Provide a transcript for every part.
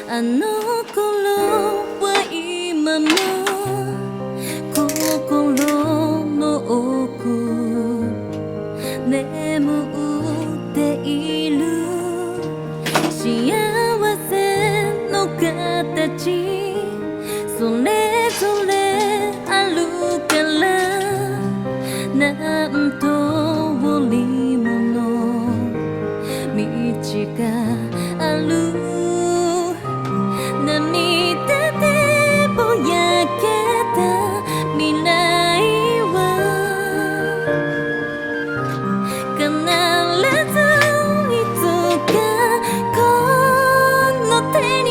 あの頃は今も心の奥眠っている幸せの形それぞれあるからなんと織物道がある涙でぼやけた未来は必ずいつかこの手に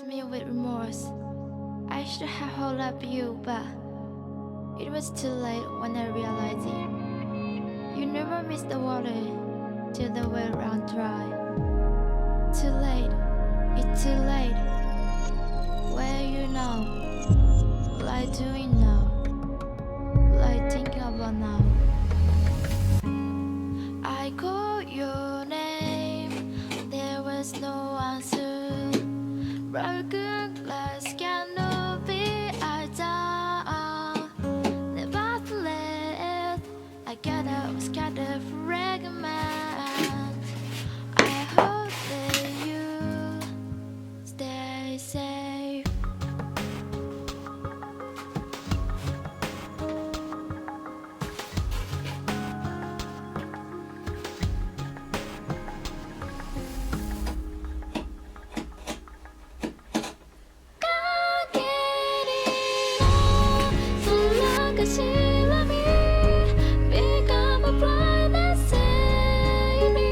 me with remorse. I should have held up you, but it was too late when I realized it. You never miss the water till the well ran dry. Too late, it's too late. Where you now? What I doing now? What I thinking about now? I called your name, there was no answer. Broken glass cannot be down. Nevertheless, I was scattered fragment. I hope that you stay safe. Become a blind and say me.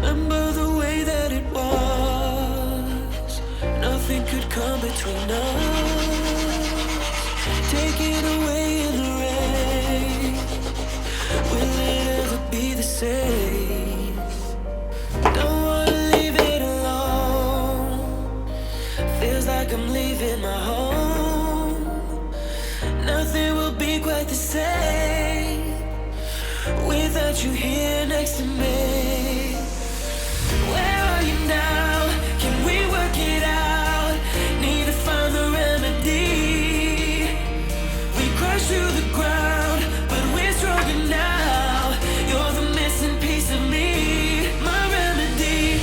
Remember the way that it was. Nothing could come between us. Take it away in the rain. Will it ever be the same? Don't wanna leave it alone. Feels like I'm leaving my home. Nothing will be quite the same without you here next to me. Where are you now? Can we work it out? Need to find the remedy. We crash through the ground, but we're stronger now. You're the missing piece of me, my remedy.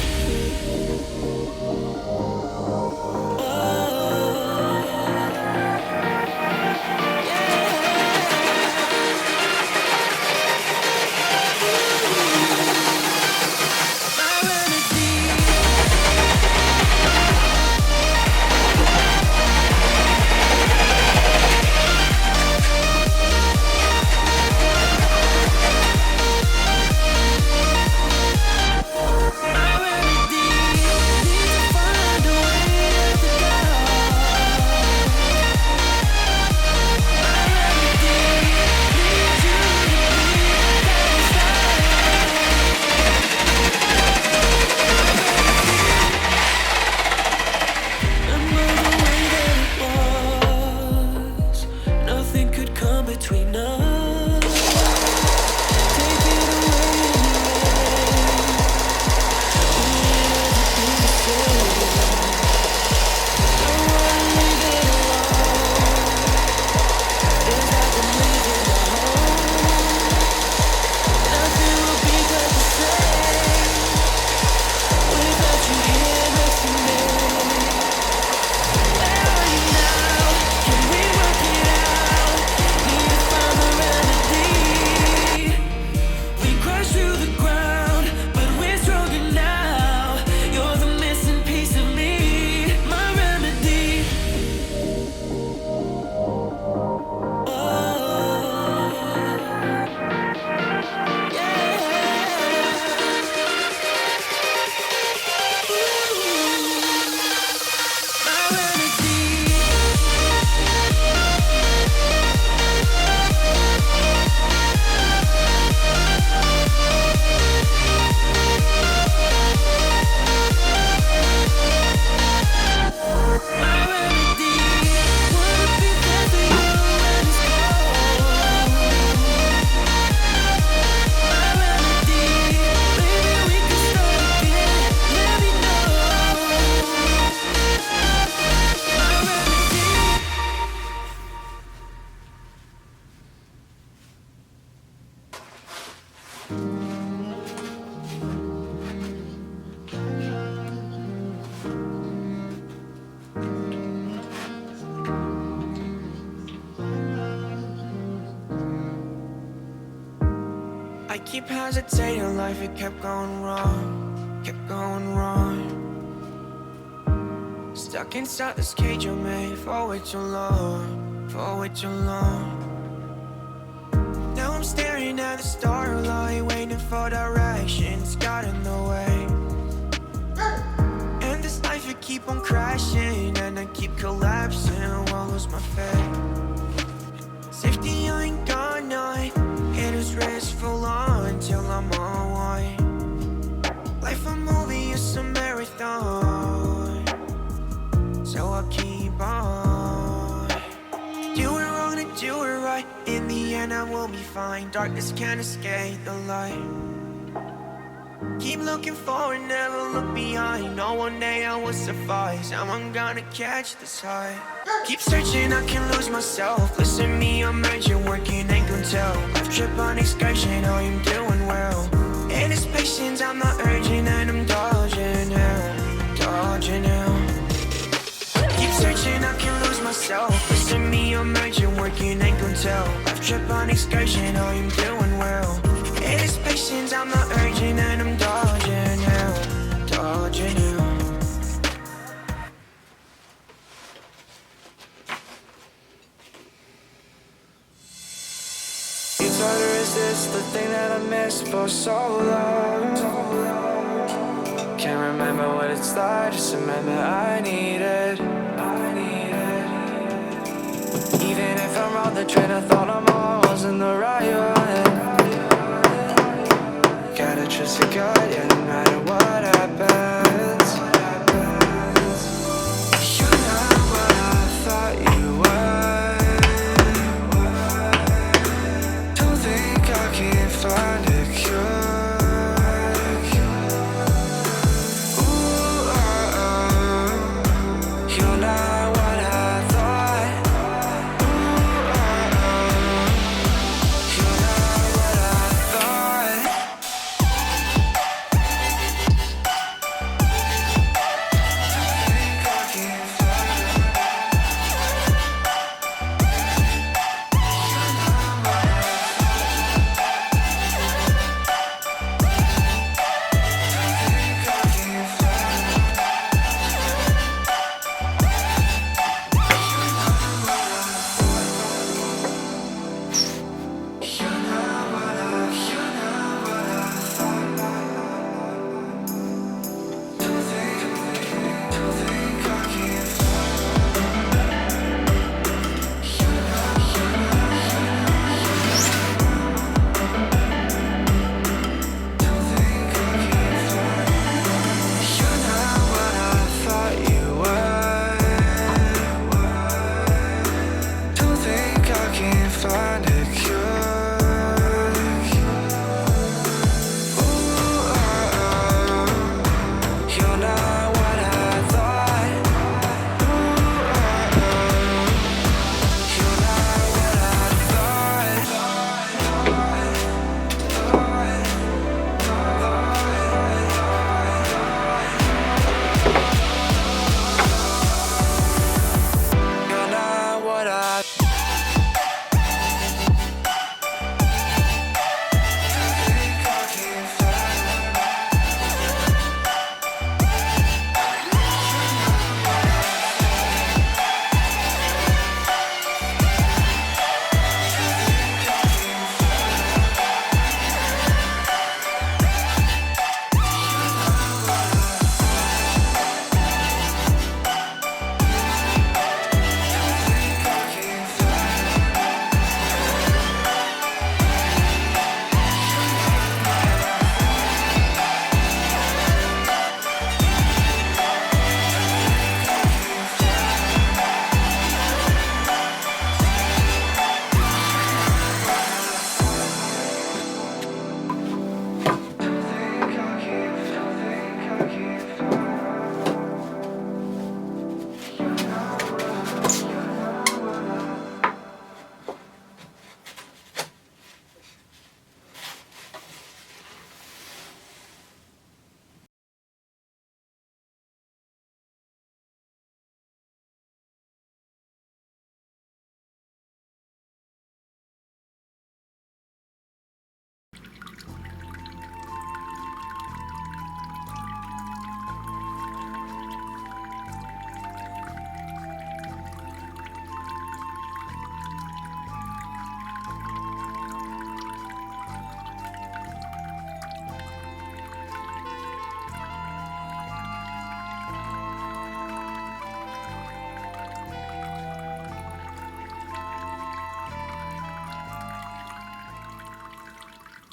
Between us, take it away in the rain. Will it ever be the same? Don't wanna leave it alone. Feels like I'm leaving my home. Nothing will be quite the same without you here next to me. Where are you now? Can we work it out? Need to find the I keep hesitating, life it kept going wrong, kept going wrong. Stuck inside this cage I made for way too long, for way too long. Now I'm staring at the starlight, waiting for directions, got in the way. And this life it keep on crashing, and I keep collapsing, won't lose my faith. Safety I ain't got none, haters race full on till I'm on one. Life a movie, it's a marathon, so I keep on. Do it wrong and do it right, in the end I will be fine. Darkness can't escape the light. Keep looking forward, never look behind. No, one day I will suffice, I'm gonna catch this high. Keep searching, I can lose myself. Listen me, I'm urgent, working ain't gon' tell. Life trip on excursion, I am doing well. And it's patience, I'm not urgent, and I'm dodging hell, dodging hell. Keep searching, I can lose myself. Listen me, I'm urgent, working ain't gon' tell. Life trip on excursion, I am doing well. And it's patience, I'm not urgent, and I'm dodging hell, dodging hell. It's hard to resist the thing that I missed for so long. Can't remember what it's like, just remember I need it. Even if I'm on the train I thought I'm on, wasn't the right one. Gotta trust a God, yeah, no matter